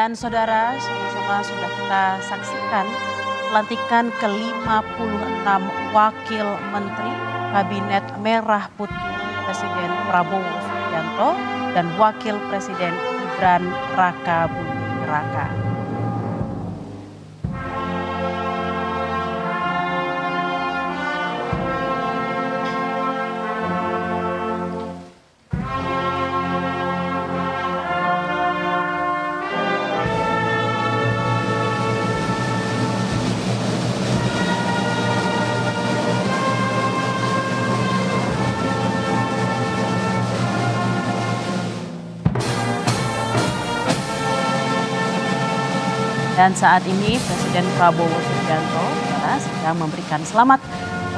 Dan saudara, sama-sama sudah kita saksikan pelantikan ke-56 Wakil Menteri Kabinet Merah Putih Presiden Prabowo Subianto dan Wakil Presiden Gibran Raka Buming Raka. Dan saat ini Presiden Prabowo Subianto sedang memberikan selamat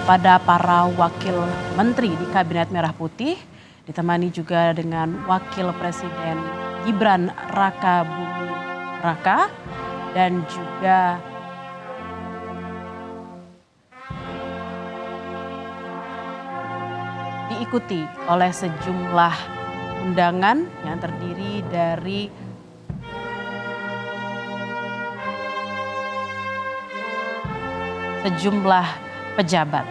kepada para wakil menteri di Kabinet Merah Putih, ditemani juga dengan Wakil Presiden Gibran Raka Buming Raka dan juga diikuti oleh sejumlah undangan yang terdiri dari sejumlah pejabat.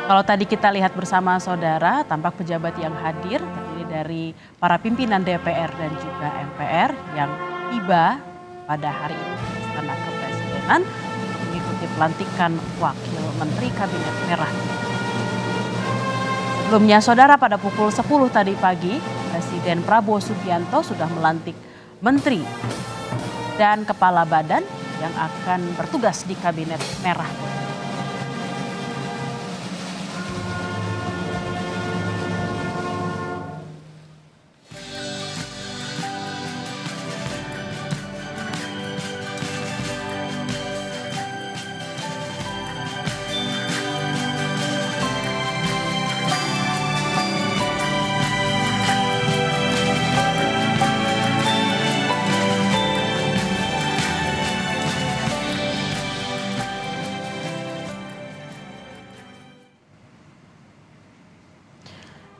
Kalau tadi kita lihat bersama saudara, tampak pejabat yang hadir terdiri dari para pimpinan DPR dan juga MPR yang tiba pada hari ini di Istana Kepresidenan mengikuti pelantikan Wakil Menteri Kabinet Merah Putih. Sebelumnya saudara, pada pukul 10 tadi pagi Presiden Prabowo Subianto sudah melantik menteri dan kepala badan yang akan bertugas di Kabinet Merah Putih.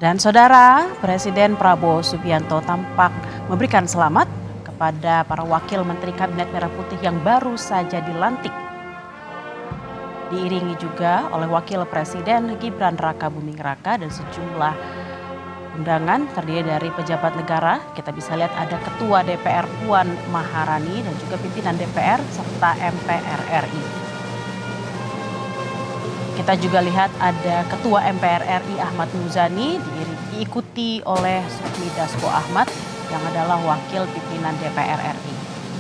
Dan saudara, Presiden Prabowo Subianto tampak memberikan selamat kepada para wakil menteri Kabinet Merah Putih yang baru saja dilantik. Diiringi juga oleh Wakil Presiden Gibran Raka Buming Raka dan sejumlah undangan terdiri dari pejabat negara. Kita bisa lihat ada Ketua DPR Puan Maharani dan juga pimpinan DPR serta MPR RI. Kita juga lihat ada Ketua MPR RI Ahmad Muzani diikuti oleh Sufmi Dasko Ahmad yang adalah wakil pimpinan DPR RI.